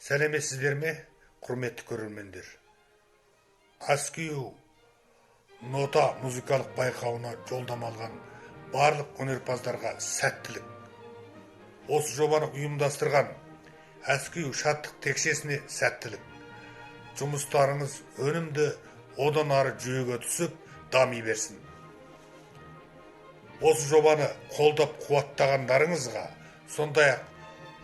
Сәлеметсіздер ме, құрметті көрермендер? Аскию нота музыкалық байқауына жолдама алған барлық өнерпаздарға сәттілік. Осы жобаны ұйымдастырған Аскию шаттық текшесіне сәттілік. Жұмыстарыңыз өнімді одан ары жүйеге түсіп, дами берсін. Осы жобаны қолдап қуаттағандарыңызға, сондай-ақ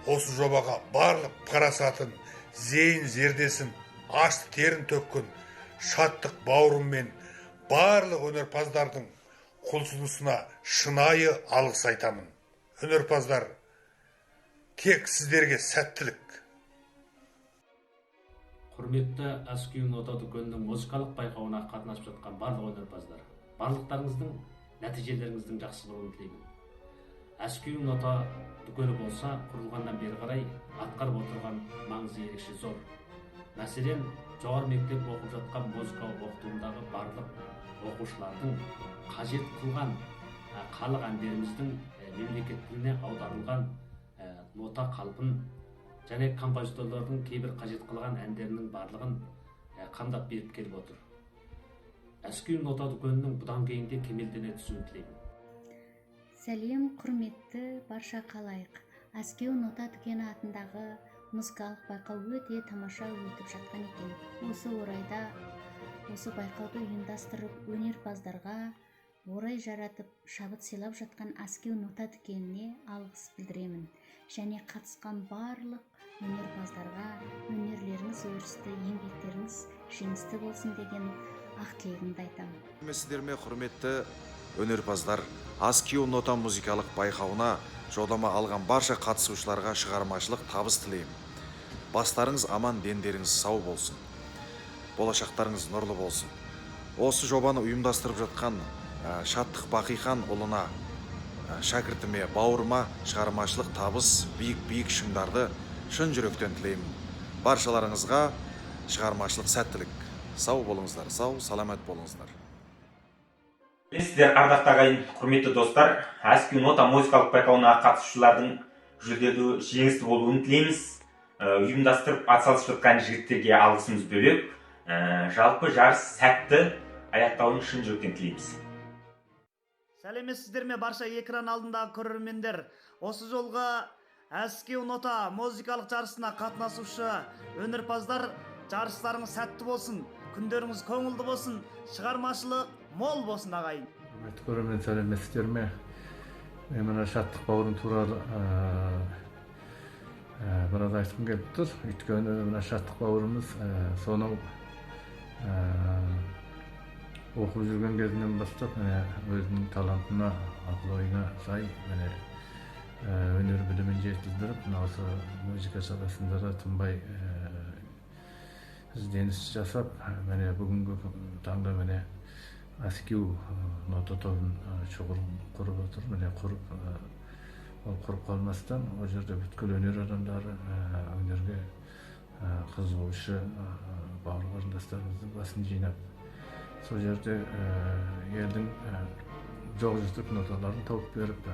осы жобаға барлық парасатын, зейін зердесін, аш терін төккен шаттық бауырыммен барлық өнерпаздардың құлшынысына шынайы алғыс айтамын. Өнерпаздар, тек сіздерге сәттілік. Құрметті Аскию нота дүкенінің музыкалық байқауына қатынасып жатқан барлық өнерпаздар, барлықтарыңыздың нәтижелеріңіздің жақсы болуын тілеймін. Аскию нота дүкені болса, құрылғаннан бері қарай атқарып отырған маңызы ерекше зор. Мәселен, жоғары мектеп оқып жатқан музыкалық оқытуындағы барлық оқушылардың қажет қылған халық әндеріміздің мемлекет тіліне аударылған нота қалпын және композиторлардың кейбір қажет қылған әндерінің барлығын қамдап беріп келіп отыр. Аскию нота дүкенінің бұдан кейін де кемелдене түсуін тілеймін. Сәлем, құрметті барша қалайық. Аскию нота дүкені атындағы музыкалық байқау өте тамаша өтіп жатқан екен. Осы орайда осы байқауды ұйымдастырып, өнерпаздарға орай жаратып, шабыт сыйлап жатқан Аскию нота дүкеніне алғыс білдіремін. Және қатысқан барлық өнерпаздарға өнерлеріңіз өрісті, еңбектеріңіз жемісті болсын деген ақ тілегімді айтамын. Сіздер ме, құрметті өнерпаздар, Аскию нота музыкалық байқауына жолдама алған барша қатысушыларға шығармашылық табыс тілеймін. Бастарыңыз аман, дендеріңіз сау болсын. Болашақтарыңыз нұрлы болсын. Осы жобаны ұйымдастырып жатқан Шаттық Бақихан ұлына, шәкіртіме, бауырыма шығармашылық табыс, биік шыңдарды шын жүректен тілеймін. Баршаларыңызға шығармашылық сәттілік. Сау болыңыздар, сау, саламат болыңыздар. Сіздер ардақты ағайын, құрметті достар, Аскию нота музыкалық байқауына қатысушылардың жүлделі жеңісті болуын тілейміз. Ұйымдастырып атсалысып жатқан жігіттерге алғысымыз бөлек. Жалпы жарыс сәтті аяқтауын шын жүректен тілейміз. Сәлеметсіздер ме, барша экран алдындағы көрермендер. Осы жолғы Аскию нота музыкалық жарысына қатынасушы өнерпаздар, жарыстарыңыз сәтті болсын, күндеріңіз көңілді болсын, шығармашылық мол болсын ағайын. Көрермен, сәлеметсіздер ме? Мен мына Шаттық бауырым туралы біраз айтқым келіп тұр. Өйткені мына Шаттық бауырымыз соның оқып жүрген кезінен бастап өзінің талантына, ақыл-ойына сай өнер білімін жетілдіріп, осы музыка саласында да тынбай ізденіс жасап, бүгінгі таңда Аскию нота тобын шұғыл құрып отыр. Құрып қалмастан, ол жерде бүткіл өнер адамдары, өнерге қызығушы бауыр қарындастарымыздың басын жинап, сол жерде елдің жоқ жүздік ноталарын тауып беріп,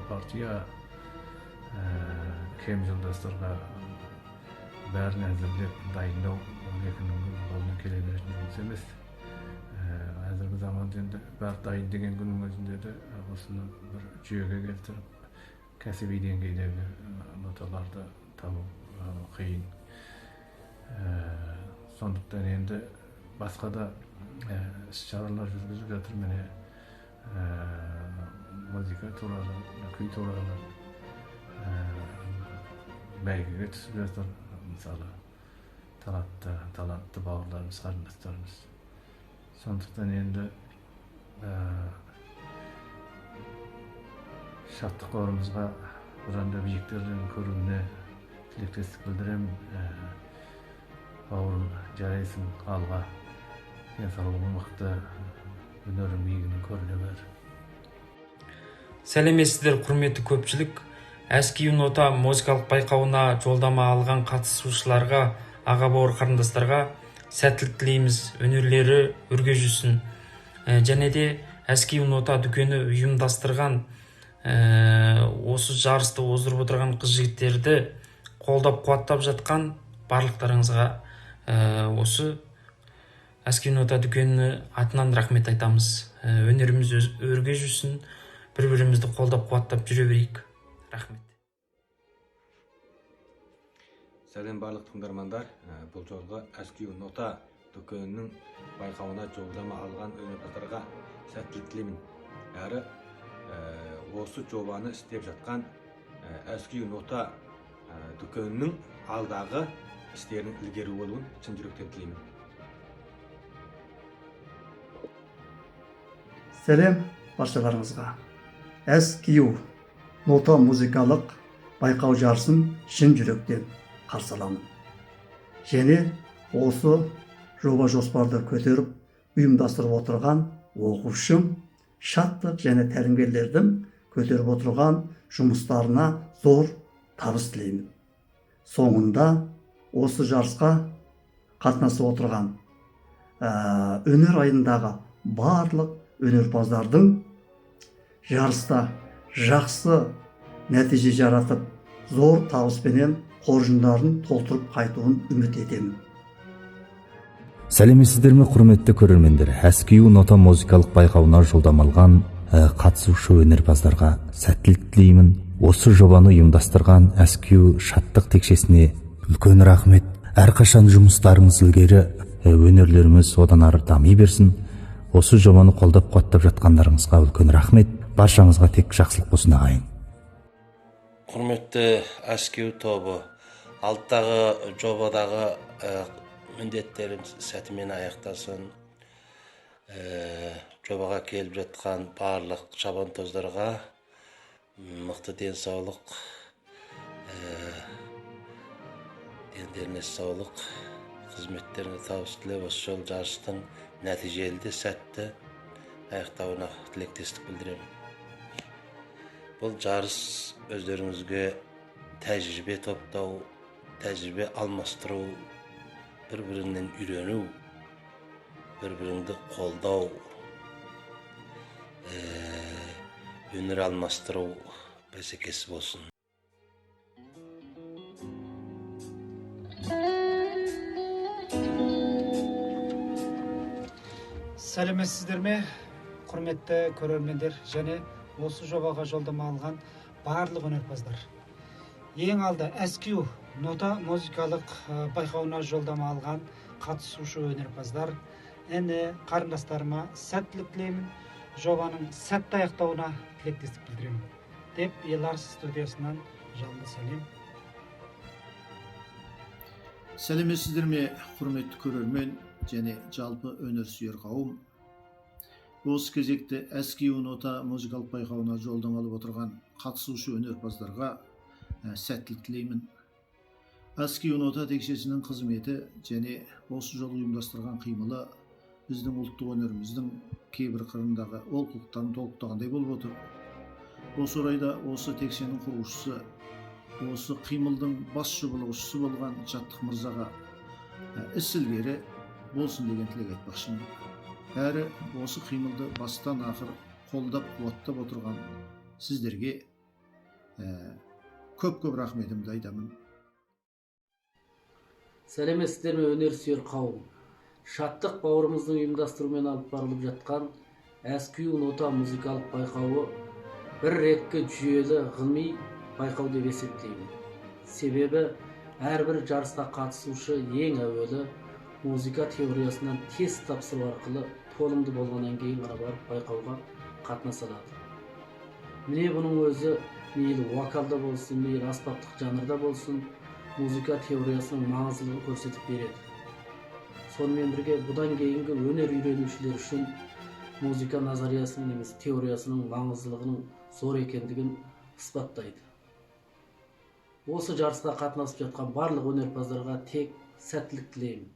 партия кем жолдастарға бәрін әзірлеп дайындау екінің қолынан келе беретін жұмыс емес. Әзіргі заманда енді бәрі дайын деген күннің өзінде де осыны бір жүйеге келтіріп, кәсіби деңгейдегі ноталарды табу қиын. Сондықтан енді басқа да іс-шаралар жүргізіп жатыр. Музыка туралы, күй туралы бәйгеге түсіп жатыр. Мысалы, талантты бауырларымыз, қарындастарымыз. Сондықтан енді Шаттық бауырымызға бұдан да биіктерден көруіне тілектестік білдіремін. Бауырым, жарайсың, алға, денсаулығың мықты, өнерің биігінің көріне бер. Сәлеметсіздер, құрметті көпшілік. Аскию нота музыкалық байқауына жолдама алған қатысушыларға, аға бауыр қарындастарға сәттілік тілейміз, өнерлері өрге жүрсін. Және де Аскию нота дүкені ұйымдастырған осы жарысты оздырып отырған қыз жігіттерді қолдап қуаттап жатқан барлықтарыңызға осы әскери нота дүкені атынан рахмет айтамыз. Өнеріміз өрге жүрсін, бір-бірімізді қолдап қуаттап жүре берейік. Рахмет. Сәлем барлық тыңдармандар. Бұл жолғы әскери нота дүкенінің байқауына жолдама алған өнерпаздарға сәттілік тілеймін. Әрі осы жобаны істеп жатқан әскери нота дүкенінің алдағы істерінің ілгері болуын шын жүректен тілеймін. Сәлем баршаларыңызға. әскери нота музыкалық байқау жарысын шын жүректен қарсы аламын. Және осы жоба жоспарды көтеріп ұйымдастырып отырған оқушым, шаттық және тәлімгерлердің көтеріп отырған жұмыстарына зор табыс тілеймін. Соңында осы жарысқа қатынасып отырған өнер айындағы барлық өнерпаздардың жарыста жақсы нәтиже жаратып, зор табыспенен қоржындарын толтырып қайтуын үміт етемін. Сәлеметсіздер ме, құрметті көрермендер? Әскери нота музыкалық байқауына жолдама алған қатысушы өнерпаздарға сәттілік тілеймін. Осы жобаны ұйымдастырған әскери шаттық текшесіне үлкен рахмет. Әрқашан жұмыстарыңыз ілгері, өнерлеріміз одан ары дами берсін. Осы жобаны қолдап қуаттап жатқандарыңызға үлкен рахмет. Баршаңызға тек жақсылық болсын ағайын. Құрметті әскери тобы, алдағы жобадағы міндеттерім сәтімен аяқтасын. Жобаға келіп жатқан барлық шабандоздарға мықты денсаулық, дендеріне саулық, қызметтеріне табыс тілеп, осы жол жарыстың нәтижелі де сәтті аяқтауына тілектестік білдіремін. Бұл жарыс өздеріңізге тәжірибе топтау, тәжірибе алмастыру, бір-бірінен үйрену, бір-біріңді қолдау, өнер алмастыру бәсекесі болсын. Сәлеметсіздер ме, құрметті көрермендер және осы жобаға жолдама алған барлық өнерпаздар. Ең алды әскери нота музыкалық байқауына жолдама алған қатысушы өнерпаздар, әне қарындастарыма сәттілік тілеймін, жобаның сәтті аяқтауына тілектестік білдіремін деп Еларс студиясынан жалынды сәлем. Сәлеметсіздер ме, құрметті көрермен және жалпы өнер сүйер қауым. Осы кезекте әскери нота музыкалық байқауына жолдама алып отырған қатысушы өнерпаздарға сәттілік тілеймін. Әскери нота текшесінің қызметі және осы жолы ұйымдастырған қимылы біздің ұлттық өнеріміздің кейбір қырындағы олқылықтарын толықтағандай болып отыр. Осы орайда осы текшенің құрушысы, осы қимылдың бас шұбылаушысы болған Жаттық мырзаға іс ілгері болсын деген тілек айтпақшымын. Әрі осы қимылды бастан ақыр қолдап қуаттап отырған сіздерге көп-көп рахметімді айтамын. Сәлеметсіздер ме, өнер сүйер қауым. Шаттық бауырымыздың ұйымдастыруымен алып барылып жатқан әскери нота музыкалық байқауы бір реткі жүйелі ғылыми байқау деп есептеймін. Себебі әрбір жарысқа қатысушы ең әуелі музыка теориясынан тест тапсыру арқылы толымды болғаннан кейін ғана барып байқауға қатынаса алады. Міне бұның өзі мейлі вокалда болсын, мейлі аспаптық жанрда болсын, музыка теориясының маңыздылығын көрсетіп береді. Сонымен бірге бұдан кейінгі өнер үйренушілер үшін музыка назариясының немесе теориясының маңыздылығының зор екендігін ысбаттайды. Осы жарысқа қатынасып жатқан барлық өнерпаздарға тек сәттілік тілеймін.